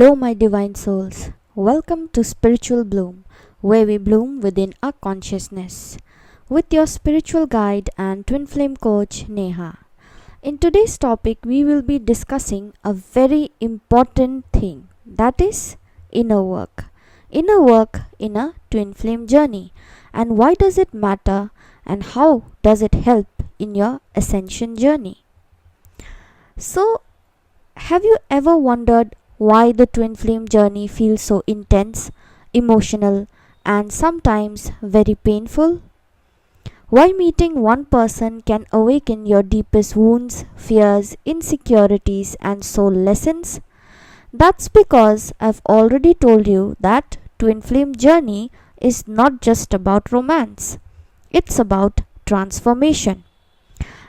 Hello, my divine souls. Welcome to Spiritual Bloom, where we bloom within our consciousness. With your spiritual guide and twin flame coach, Neha. In today's topic, we will be discussing a very important thing, that is inner work. Inner work in a twin flame journey. And why does it matter and how does it help in your ascension journey? So, have you ever wondered why the twin flame journey feels so intense, emotional, and sometimes very painful? Why meeting one person can awaken your deepest wounds, fears, insecurities, and soul lessons? That's because I've already told you that twin flame journey is not just about romance. It's about transformation.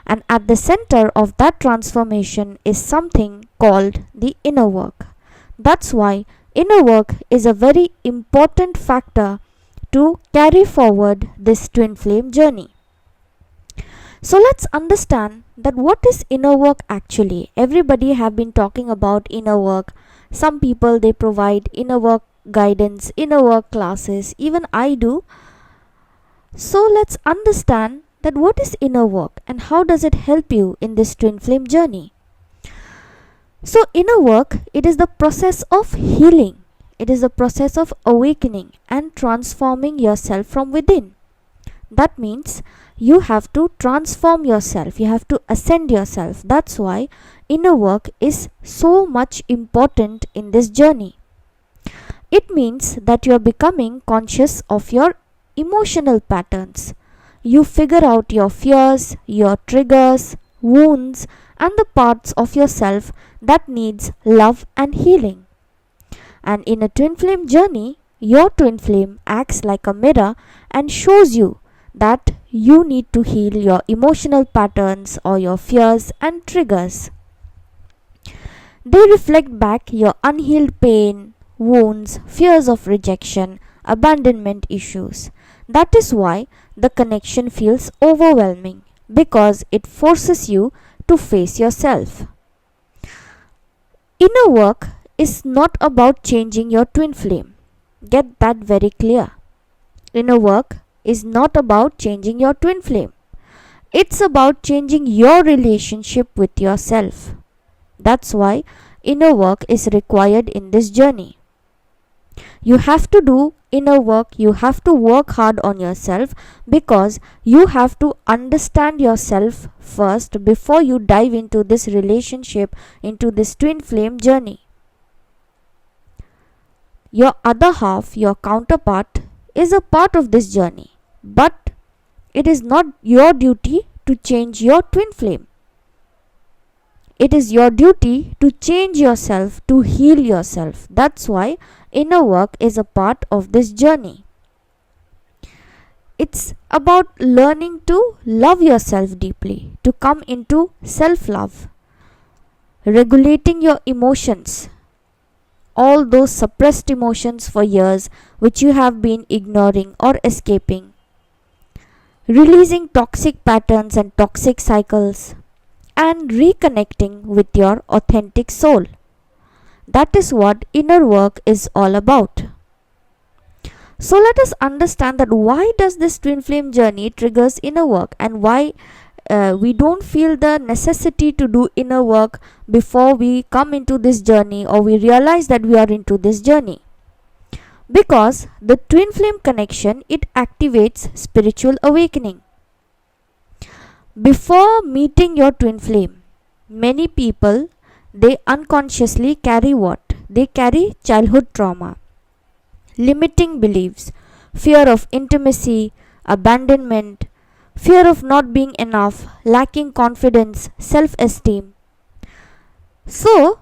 And at the center of that transformation is something called the inner work. That's why inner work is a very important factor to carry forward this twin flame journey. So let's understand that what is inner work actually. Everybody have been talking about inner work. Some people they provide inner work guidance, inner work classes, even I do. So let's understand that what is inner work and how does it help you in this twin flame journey. So inner work, it is the process of healing. It is the process of awakening and transforming yourself from within. That means you have to transform yourself. You have to ascend yourself. That's why inner work is so much important in this journey. It means that you are becoming conscious of your emotional patterns. You figure out your fears, your triggers, wounds, and the parts of yourself that needs love and healing. And in a twin flame journey, your twin flame acts like a mirror and shows you that you need to heal your emotional patterns or your fears and triggers. They reflect back your unhealed pain, wounds, fears of rejection, abandonment issues. That is why the connection feels overwhelming, because it forces you to face yourself. Inner work is not about changing your twin flame. Get that very clear. Inner work is not about changing your twin flame. It's about changing your relationship with yourself. That's why inner work is required in this journey. You have to do inner work, you have to work hard on yourself, because you have to understand yourself first before you dive into this relationship, into this twin flame journey. Your other half, your counterpart, is a part of this journey, but it is not your duty to change your twin flame. It is your duty to change yourself, to heal yourself. That's why inner work is a part of this journey. It's about learning to love yourself deeply, to come into self-love, regulating your emotions, all those suppressed emotions for years which you have been ignoring or escaping, releasing toxic patterns and toxic cycles, and reconnecting with your authentic soul. That is what inner work is all about. So let us understand that why does this twin flame journey triggers inner work, and why we don't feel the necessity to do inner work before we come into this journey, or we realize that we are into this journey. Because the twin flame connection, it activates spiritual awakening. Before meeting your twin flame, many people, they unconsciously carry what? They carry childhood trauma, limiting beliefs, fear of intimacy, abandonment, fear of not being enough, lacking confidence, self-esteem. So,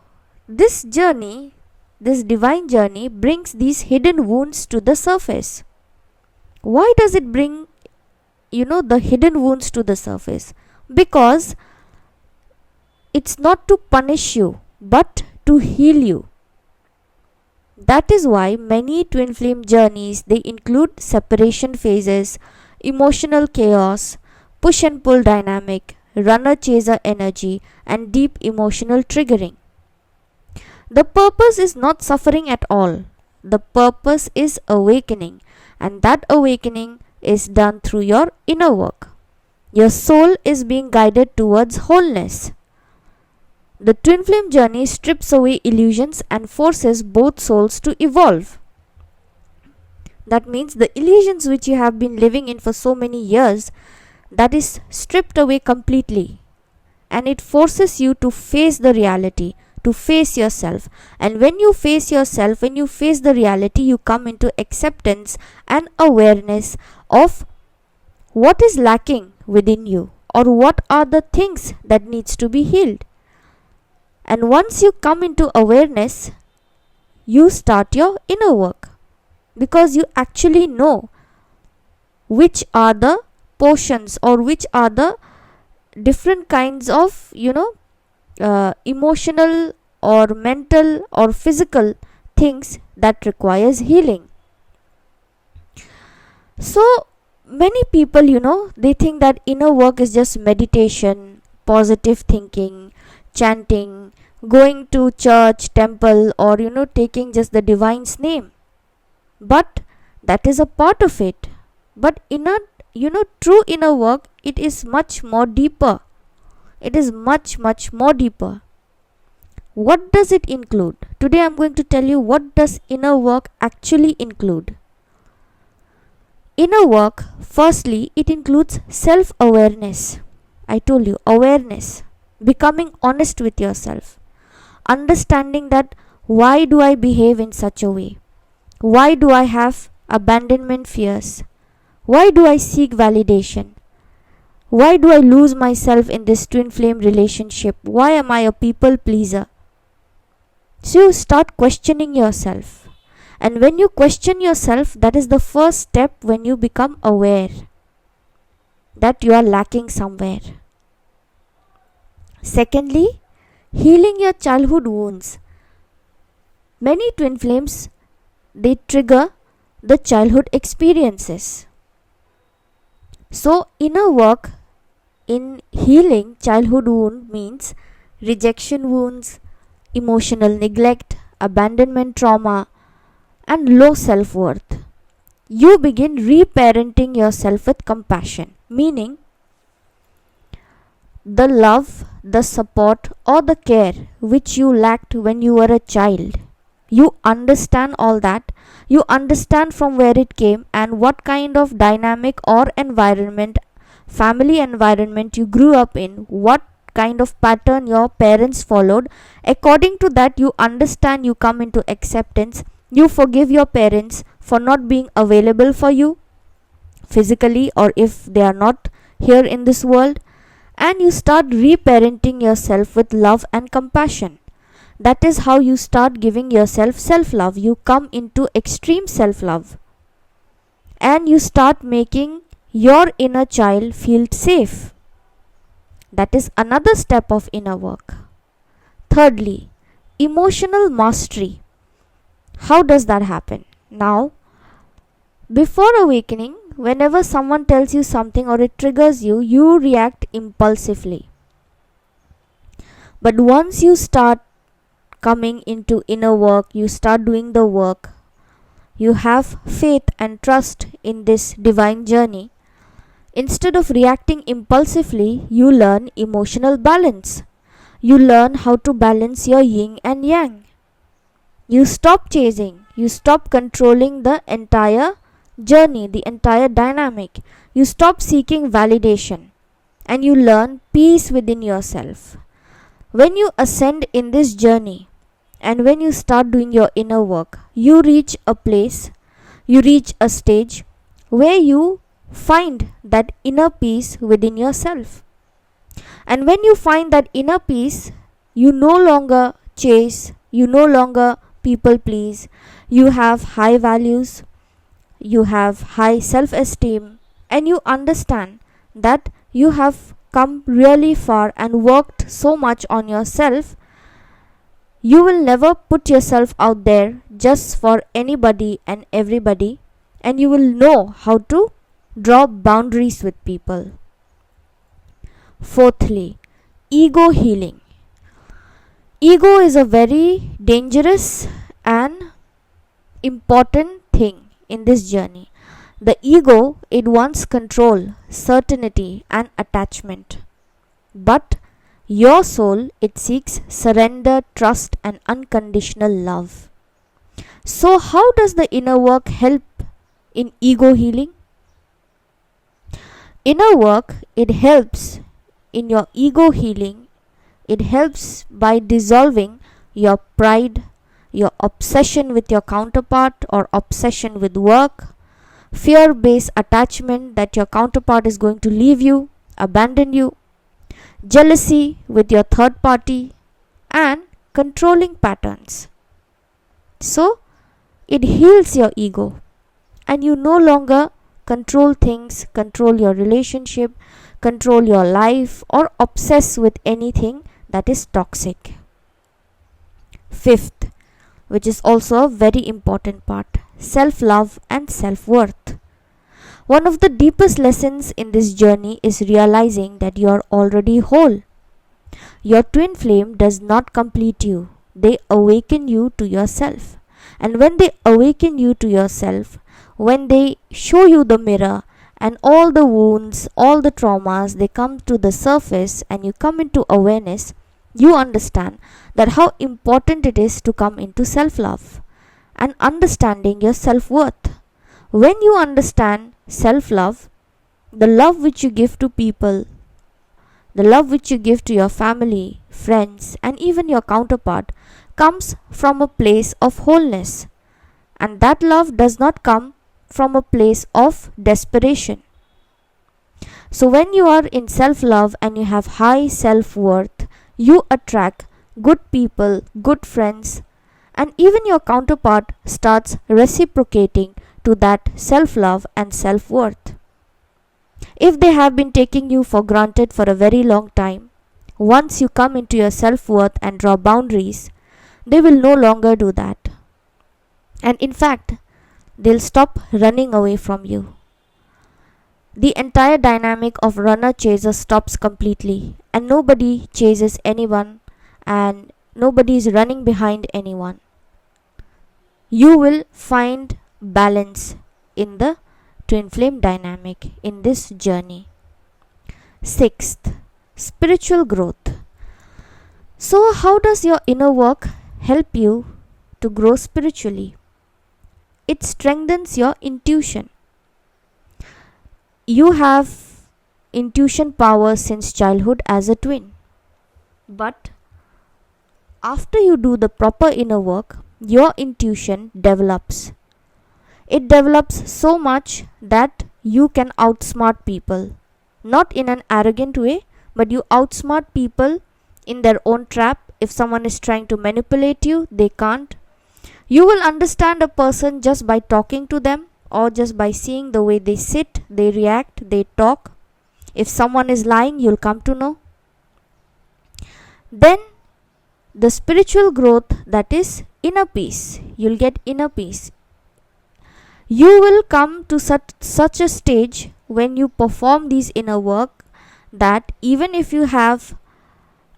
this journey, this divine journey brings these hidden wounds to the surface. Why does it bring the hidden wounds to the surface? Because it's not to punish you, but to heal you. That is why many twin flame journeys, they include separation phases, emotional chaos, push and pull dynamic, runner chaser energy, and deep emotional triggering. The purpose is not suffering at all. The purpose is awakening, and that awakening is done through your inner work. Your soul is being guided towards wholeness. The twin flame journey strips away illusions and forces both souls to evolve. That means the illusions which you have been living in for so many years, that is stripped away completely, and it forces you to face the reality, to face yourself. And when you face yourself, when you face the reality, you come into acceptance and awareness of what is lacking within you, or what are the things that needs to be healed. And once you come into awareness, you start your inner work, because you actually know which are the portions, or which are the different kinds of emotional or mental or physical things that requires healing. So many people, they think that inner work is just meditation, positive thinking, chanting, going to church, temple, or taking just the divine's name. But that is a part of it. But true inner work, it is much more deeper. It is much more deeper. What does it include? Today I am going to tell you what does inner work actually include. Inner work, firstly, it includes self-awareness. I told you, awareness. Becoming honest with yourself. Understanding that why do I behave in such a way? Why do I have abandonment fears? Why do I seek validation? Why do I lose myself in this twin flame relationship? Why am I a people pleaser? So you start questioning yourself. And when you question yourself, that is the first step when you become aware that you are lacking somewhere. Secondly, healing your childhood wounds. Many twin flames, they trigger the childhood experiences. So inner work in healing childhood wound means rejection wounds, emotional neglect, abandonment trauma, and low self-worth. You begin reparenting yourself with compassion, meaning the love, the support, or the care which you lacked when you were a child. You understand all that. You understand from where it came and what kind of dynamic or environment, family environment you grew up in, what kind of pattern your parents followed. According to that, you understand, you come into acceptance. You forgive your parents for not being available for you physically, or if they are not here in this world, and you start reparenting yourself with love and compassion. That is how you start giving yourself self-love. You come into extreme self-love, and you start making your inner child feel safe. That is another step of inner work. Thirdly, emotional mastery. How does that happen? Now, before awakening, whenever someone tells you something or it triggers you, you react impulsively. But once you start coming into inner work, you start doing the work, you have faith and trust in this divine journey, instead of reacting impulsively, you learn emotional balance. You learn how to balance your yin and yang. You stop chasing, you stop controlling the entire journey, the entire dynamic. You stop seeking validation, and you learn peace within yourself. When you ascend in this journey, and when you start doing your inner work, you reach a place, you reach a stage where you find that inner peace within yourself. And when you find that inner peace, you no longer chase, you no longer people please, you have high values, you have high self-esteem, and you understand that you have come really far and worked so much on yourself. You will never put yourself out there just for anybody and everybody, and you will know how to draw boundaries with people. Fourthly, ego healing. Ego is a very dangerous and important thing in this journey. The ego, it wants control, certainty, and attachment. But your soul, it seeks surrender, trust, and unconditional love. So, how does the inner work help in ego healing? Inner work, it helps in your ego healing. It helps by dissolving your pride, your obsession with your counterpart or obsession with work, fear based attachment that your counterpart is going to leave you, abandon you, jealousy with your third party, and controlling patterns. So, it heals your ego, and you no longer control things, control your relationship, control your life, or obsess with anything that is toxic. Fifth, which is also a very important part, self love and self worth. One of the deepest lessons in this journey is realizing that you are already whole. Your twin flame does not complete you, they awaken you to yourself. And when they awaken you to yourself, when they show you the mirror and all the wounds, all the traumas, they come to the surface and you come into awareness, you understand that how important it is to come into self love and understanding your self worth. When you understand self love, the love which you give to people, the love which you give to your family, friends, and even your counterpart comes from a place of wholeness. And that love does not come from a place of desperation. So, when you are in self love and you have high self worth, you attract good people, good friends, and even your counterpart starts reciprocating to that self love and self worth. If they have been taking you for granted for a very long time, once you come into your self worth and draw boundaries, they will no longer do that. And in fact, they'll stop running away from you. The entire dynamic of runner chaser stops completely, and nobody chases anyone, and nobody is running behind anyone. You will find balance in the twin flame dynamic in this journey. Sixth, spiritual growth. So, how does your inner work help you to grow spiritually? It strengthens your intuition. You have intuition power since childhood as a twin. But after you do the proper inner work, your intuition develops. It develops so much that you can outsmart people. Not in an arrogant way, but you outsmart people in their own trap. If someone is trying to manipulate you, they can't. You will understand a person just by talking to them or just by seeing the way they sit, they react, they talk. If someone is lying, you'll come to know. Then the spiritual growth, that is inner peace. You'll get inner peace. You will come to such a stage when you perform these inner work that even if you have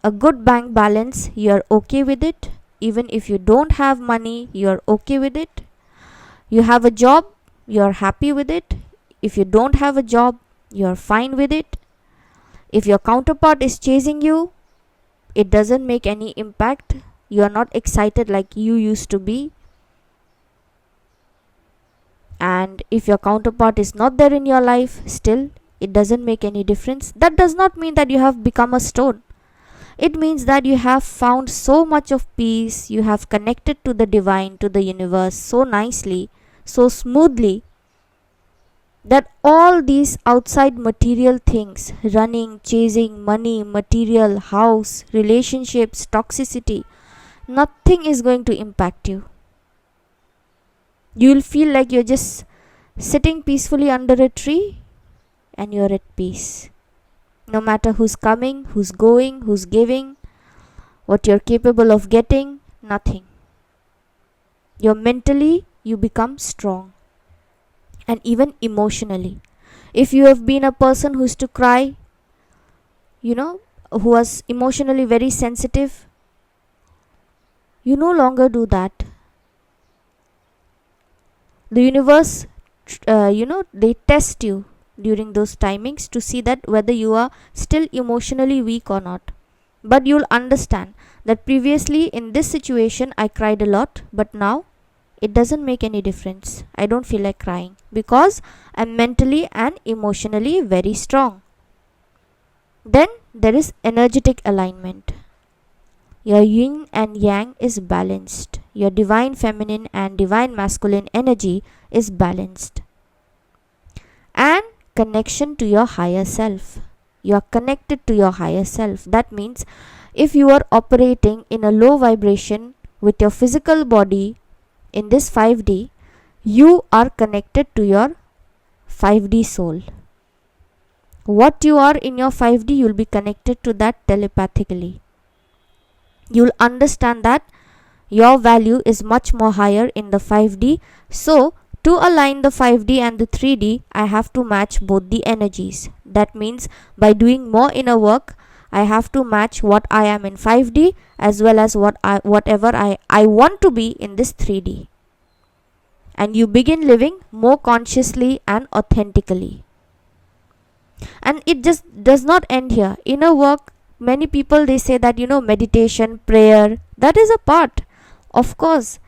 a good bank balance, you're okay with it. Even if you don't have money, you're okay with it. You have a job, you're happy with it. If you don't have a job, you're fine with it. If your counterpart is chasing you, it doesn't make any impact. You're not excited like you used to be. And if your counterpart is not there in your life, still it doesn't make any difference. That does not mean that you have become a stone. It means that you have found so much of peace, you have connected to the divine, to the universe so nicely, so smoothly, that all these outside material things, running, chasing, money, material, house, relationships, toxicity, nothing is going to impact you. You will feel like you're just sitting peacefully under a tree and you're at peace. No matter who's coming, who's going, who's giving, what you're capable of getting, nothing. You're mentally, you become strong. And even emotionally. If you have been a person who used to cry, who was emotionally very sensitive, You no longer do that. The universe, they test you during those timings to see that whether you are still emotionally weak or not. But you'll understand that previously in this situation I cried a lot, but now it doesn't make any difference. I don't feel like crying because I'm mentally and emotionally very strong. Then there is energetic alignment. Your yin and yang is balanced. Your divine feminine and divine masculine energy is balanced. And connection to your higher self. You are connected to your higher self. That means if you are operating in a low vibration with your physical body in this 5D, you are connected to your 5D soul. What you are in your 5D, you'll be connected to that telepathically. You'll understand that your value is much more higher in the 5D. So to align the 5D and the 3D, I have to match both the energies. That means by doing more inner work, I have to match what I am in 5D as well as whatever I want to be in this 3D. And you begin living more consciously and authentically. And it just does not end here. Inner work, many people they say that meditation, prayer, that is a part. Of course,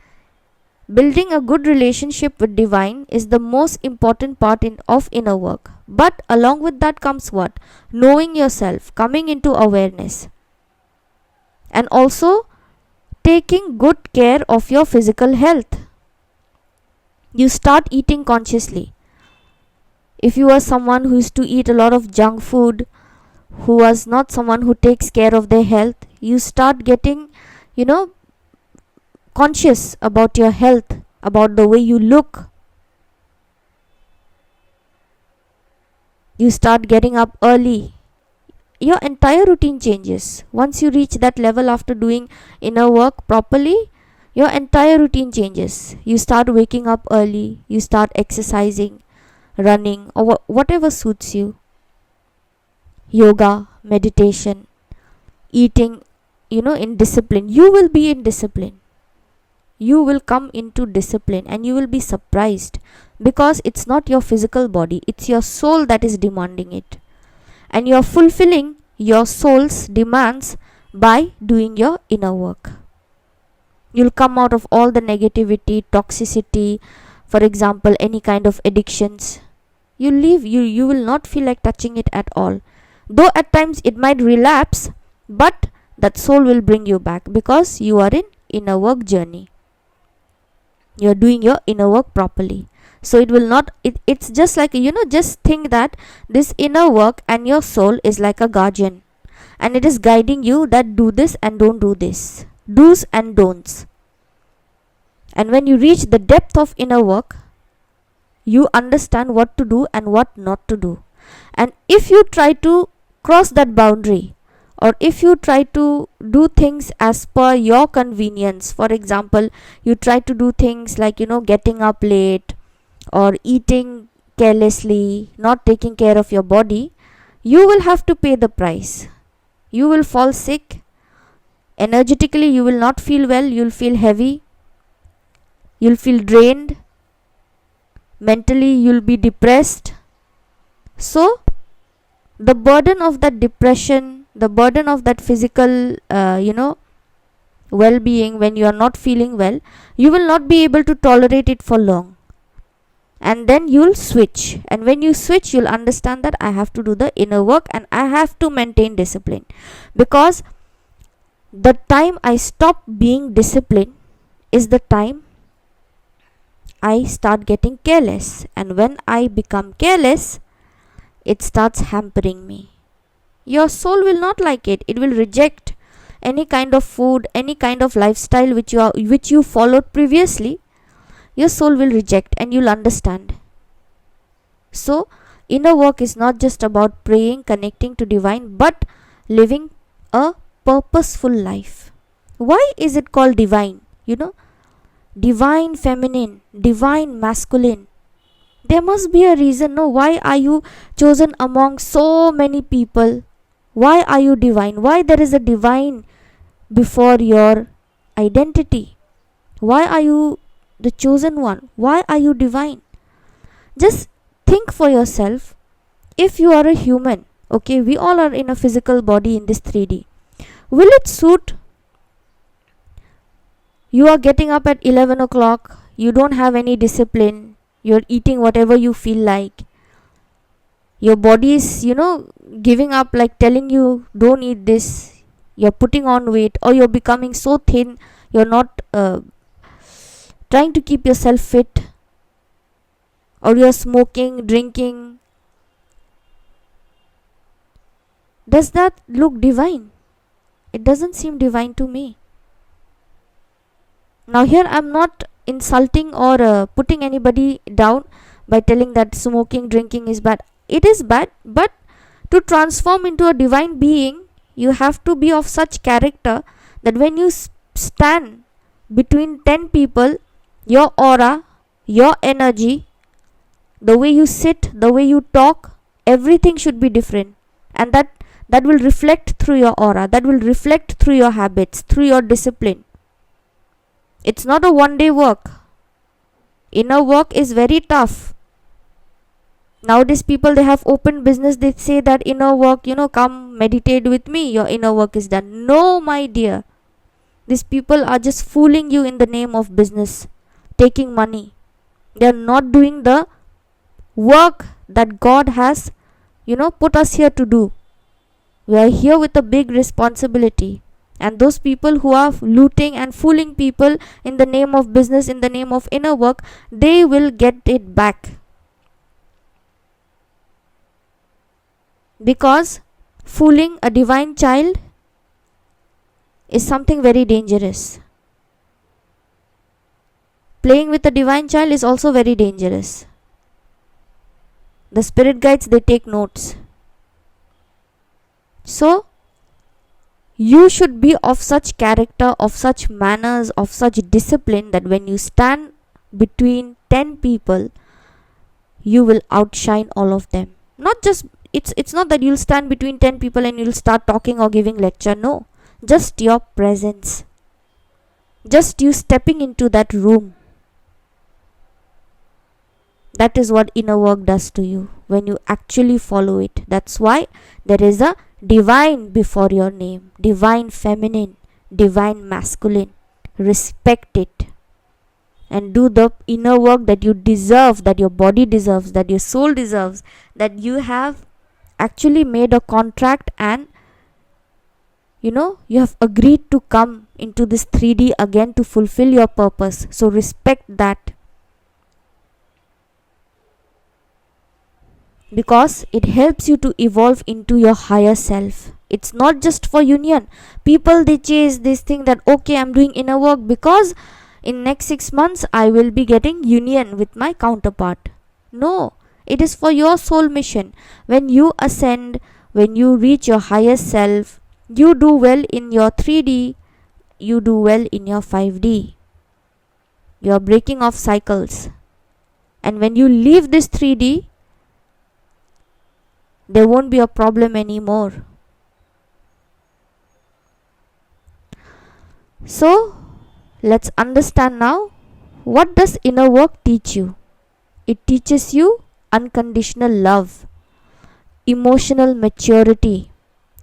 building a good relationship with divine is the most important part of inner work. But along with that comes what? Knowing yourself, coming into awareness. And also taking good care of your physical health. You start eating consciously. If you are someone who used to eat a lot of junk food, who was not someone who takes care of their health, you start getting, conscious about your health, about the way you look. You start getting up early. Your entire routine changes. Once you reach that level after doing inner work properly, your entire routine changes. You start waking up early, you start exercising, running, or whatever suits you. Yoga, meditation, eating, in discipline. You will be in discipline. You will come into discipline and you will be surprised because it's not your physical body, it's your soul that is demanding it. And you are fulfilling your soul's demands by doing your inner work. You'll come out of all the negativity, toxicity, for example, any kind of addictions. You will not feel like touching it at all. Though at times it might relapse, but that soul will bring you back because you are in inner work journey. You are doing your inner work properly. So it will not, it's just like, just think that this inner work and your soul is like a guardian. And it is guiding you that do this and don't do this. Do's and don'ts. And when you reach the depth of inner work, you understand what to do and what not to do. And if you try to cross that boundary, or if you try to do things as per your convenience, for example, you try to do things like, getting up late or eating carelessly, not taking care of your body, you will have to pay the price. You will fall sick. Energetically, you will not feel well. You'll feel heavy. You'll feel drained. Mentally, you'll be depressed. So, the burden of that depression, the burden of that physical, well-being when you are not feeling well, you will not be able to tolerate it for long. And then you'll switch. And when you switch, you'll understand that I have to do the inner work and I have to maintain discipline. Because the time I stop being disciplined is the time I start getting careless. And when I become careless, it starts hampering me. Your soul will not like it. It will reject any kind of food, any kind of lifestyle which you followed previously. Your soul will reject and you'll understand. So, inner work is not just about praying, connecting to divine, but living a purposeful life. Why is it called divine? Divine feminine, divine masculine. There must be a reason. No, why are you chosen among so many people? Why are you divine? Why there is a divine before your identity? Why are you the chosen one? Why are you divine? Just think for yourself. If you are a human, okay, we all are in a physical body in this 3D. Will it suit? You are getting up at 11 o'clock, you don't have any discipline, you're eating whatever you feel like. Your body is, giving up, like telling you, don't eat this. You're putting on weight, or you're becoming so thin, you're not trying to keep yourself fit, or you're smoking, drinking. Does that look divine? It doesn't seem divine to me. Now here I'm not insulting or putting anybody down by telling that smoking, drinking is bad. It is bad, but to transform into a divine being, you have to be of such character that when you stand between 10 people, your aura, your energy, the way you sit, the way you talk, everything should be different. And that will reflect through your aura, that will reflect through your habits, through your discipline. It's not a one-day work. Inner work is very tough. Nowadays people, they have open business, they say that inner work, come meditate with me, your inner work is done. No, my dear. These people are just fooling you in the name of business, taking money. They are not doing the work that God has, put us here to do. We are here with a big responsibility. And those people who are looting and fooling people in the name of business, in the name of inner work, they will get it back. Because fooling a divine child is something very dangerous. Playing with a divine child is also very dangerous. The spirit guides, they take notes. So you should be of such character, of such manners, of such discipline that when you stand between 10 people, you will outshine all of them. Not just, it's not that you'll stand between 10 people and you'll start talking or giving lecture. No, just your presence, just you stepping into that room. That is what inner work does to you when you actually follow it. That's why there is a divine before your name, divine feminine, divine masculine. Respect it and do the inner work that you deserve, that your body deserves, that your soul deserves, that you have actually made a contract and you have agreed to come into this 3D again to fulfill your purpose. So respect that, because it helps you to evolve into your higher self. It's not just for union. People, they chase this thing that, okay, I'm doing inner work because in next 6 months I will be getting union with my counterpart. No, it is for your soul mission. When you ascend, when you reach your higher self, you do well in your 3D, you do well in your 5D. You are breaking off cycles. And when you leave this 3D, there won't be a problem anymore. So let's understand now, what does inner work teach you? It teaches you unconditional love, emotional maturity,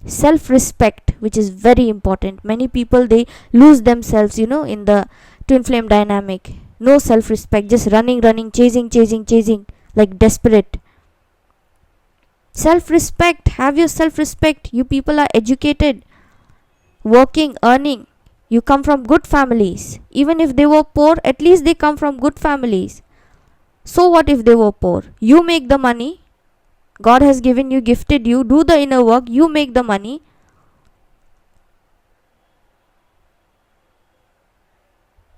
self-respect, which is very important. Many people, they lose themselves, in the twin flame dynamic. No self-respect, just running, chasing like desperate. Self-respect, have your self-respect. You people are educated, working, earning. You come from good families. Even if they were poor, at least they come from good families. So what if they were poor? You make the money. God has given you, gifted you. Do the inner work. You make the money.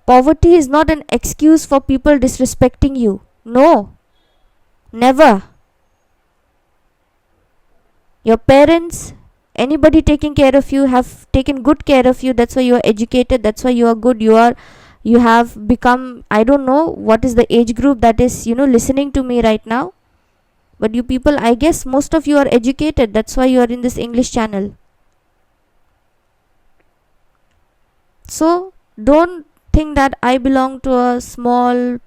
Poverty is not an excuse for people disrespecting you. No, never. Your parents, anybody taking care of you, have taken good care of you. That's why you are educated. That's why you are good. You have become, I don't know what is the age group that is, listening to me right now. But you people, I guess most of you are educated. That's why you are in this English channel. So Don't think that I belong to a small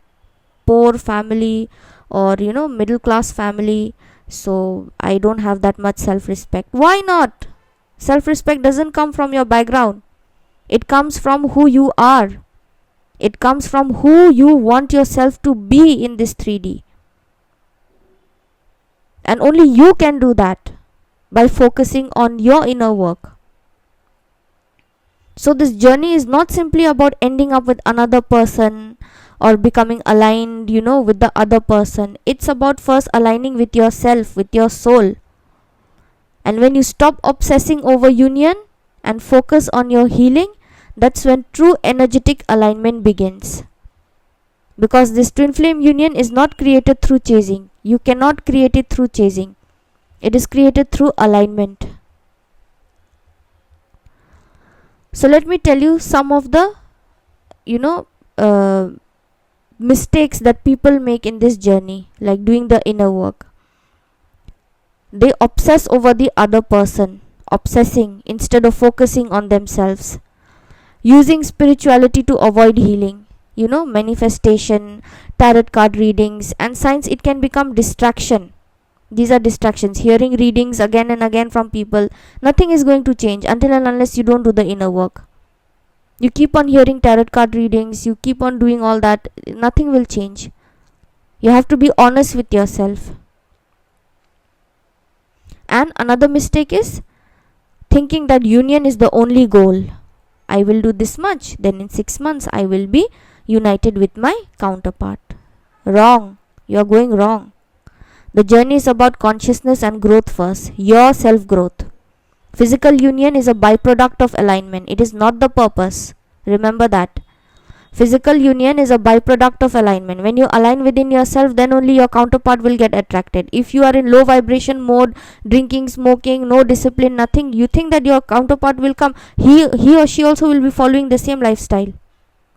poor family, or middle class family, so I don't have that much self respect. Why not? Self respect doesn't come from your background, it comes from who you are. It comes from who you want yourself to be in this 3D. And only you can do that by focusing on your inner work. So this journey is not simply about ending up with another person or becoming aligned, with the other person. It's about first aligning with yourself, with your soul. And when you stop obsessing over union and focus on your healing, that's when true energetic alignment begins. Because this twin flame union is not created through chasing. You cannot create it through chasing. It is created through alignment. So let me tell you some of the mistakes that people make in this journey, like doing the inner work. They obsess over the other person, obsessing instead of focusing on themselves. Using spirituality to avoid healing, manifestation, tarot card readings and signs, it can become distraction. These are distractions. Hearing readings again and again from people, nothing is going to change until and unless you don't do the inner work. You keep on hearing tarot card readings, you keep on doing all that, nothing will change. You have to be honest with yourself. And another mistake is thinking that union is the only goal. I will do this much, then in 6 months I will be united with my counterpart. Wrong. You are going wrong. The journey is about consciousness and growth first, your self growth. Physical union is a byproduct of alignment, it is not the purpose. Remember that. Physical union is a byproduct of alignment. When you align within yourself, then only your counterpart will get attracted. If you are in low vibration mode, drinking, smoking, no discipline, nothing, you think that your counterpart will come. He or she also will be following the same lifestyle.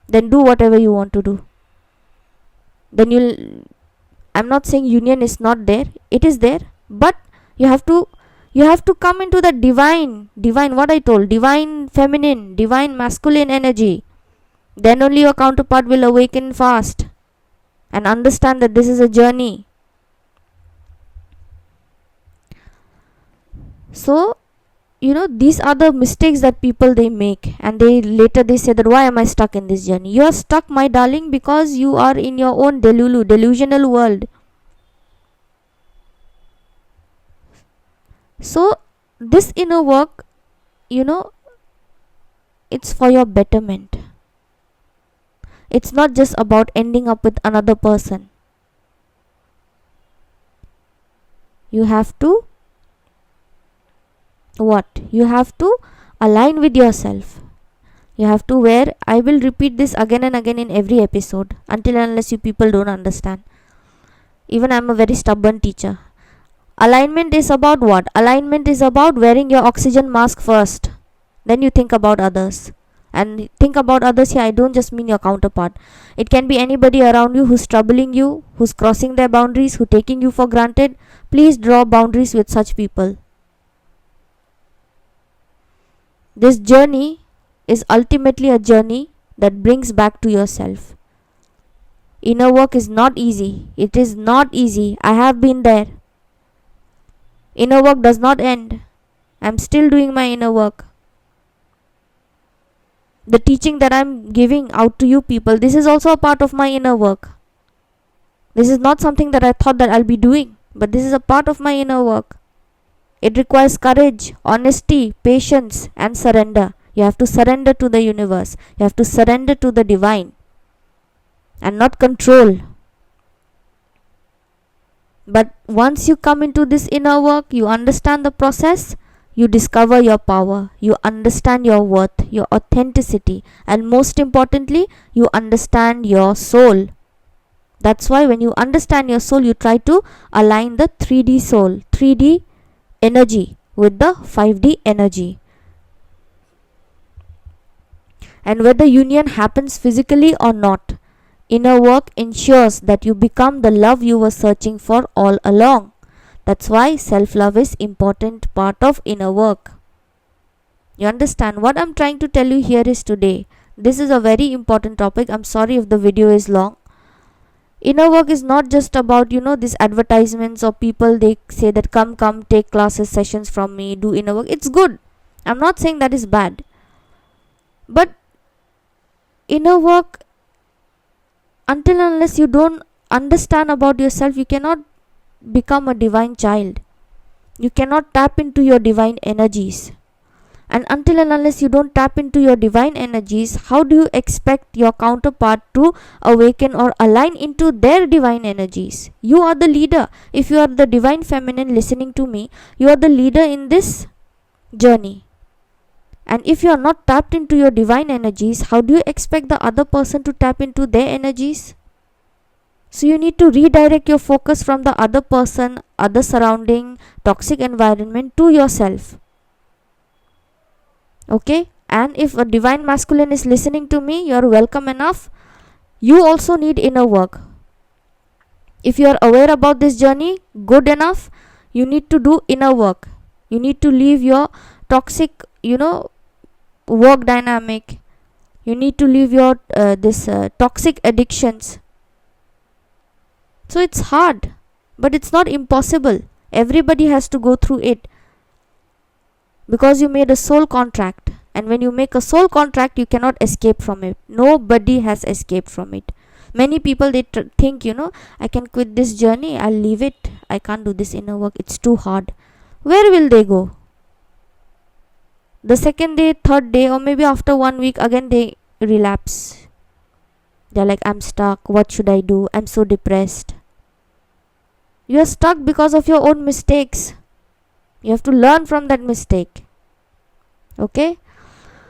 Then do whatever you want to do. Then I'm not saying union is not there. It is there. But you have to come into the divine, what I told, divine feminine, divine masculine energy. Then only your counterpart will awaken fast and understand that this is a journey. So, these are the mistakes that people they make, and they say that why am I stuck in this journey? You are stuck, my darling, because you are in your own delusional world. So this inner work, it's for your betterment. It's not just about ending up with another person. You have to You have to align with yourself. You have to I will repeat this again and again in every episode until and unless you people don't understand. Even I'm a very stubborn teacher. Alignment is about what? Alignment is about wearing your oxygen mask first. Then you think about others. And think about others here, I don't just mean your counterpart. It can be anybody around you who's troubling you, who's crossing their boundaries, who's taking you for granted. Please draw boundaries with such people. This journey is ultimately a journey that brings back to yourself. Inner work is not easy. It is not easy. I have been there. Inner work does not end. I'm still doing my inner work. The teaching that I'm giving out to you people, this is also a part of my inner work. This is not something that I thought that I'll be doing, but this is a part of my inner work. It requires courage, honesty, patience and surrender. You have to surrender to the universe. You have to surrender to the divine and not control. But once you come into this inner work, you understand the process, you discover your power, you understand your worth, your authenticity, and most importantly, you understand your soul. That's why when you understand your soul, you try to align the 3D soul, 3D energy with the 5D energy. And whether union happens physically or not, inner work ensures that you become the love you were searching for all along. That's why self-love is important part of inner work. You understand what I'm trying to tell you here is today this is a very important topic. I'm sorry if the video is long. Inner work is not just about these advertisements or people they say that come take classes, sessions from me, do inner work. It's good, I'm not saying that is bad, but inner work, until and unless you don't understand about yourself, you cannot become a divine child. You cannot tap into your divine energies. And until and unless you don't tap into your divine energies, how do you expect your counterpart to awaken or align into their divine energies? You are the leader. If you are the divine feminine listening to me, you are the leader in this journey. And if you are not tapped into your divine energies, how do you expect the other person to tap into their energies? So you need to redirect your focus from the other person, other surrounding, toxic environment to yourself. Okay? And if a divine masculine is listening to me, you are welcome enough. You also need inner work. If you are aware about this journey, good enough, you need to do inner work. You need to leave your toxic, work dynamic. You need to leave your toxic addictions. So it's hard, but it's not impossible. Everybody has to go through it, because you made a soul contract, and when you make a soul contract, you cannot escape from it. Nobody has escaped from it. Many people, they think, I can quit this journey, I'll leave it, I can't do this inner work, it's too hard. Where will they go? The second day, third day, or maybe after 1 week, again they relapse. They're like, I'm stuck, what should I do, I'm so depressed. You are stuck because of your own mistakes. You have to learn from that mistake. Okay?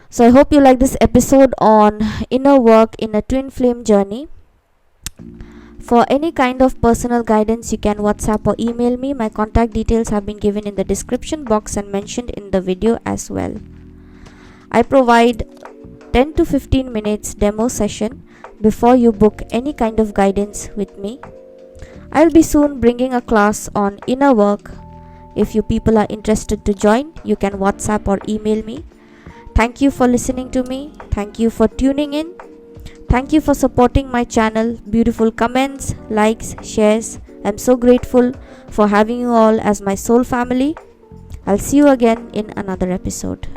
So I hope you like this episode on inner work in a twin flame journey. For any kind of personal guidance, you can WhatsApp or email me. My contact details have been given in the description box and mentioned in the video as well. I provide 10 to 15 minutes demo session before you book any kind of guidance with me. I'll be soon bringing a class on inner work. If you people are interested to join, you can WhatsApp or email me. Thank you for listening to me. Thank you for tuning in. Thank you for supporting my channel. Beautiful comments, likes, shares. I'm so grateful for having you all as my soul family. I'll see you again in another episode.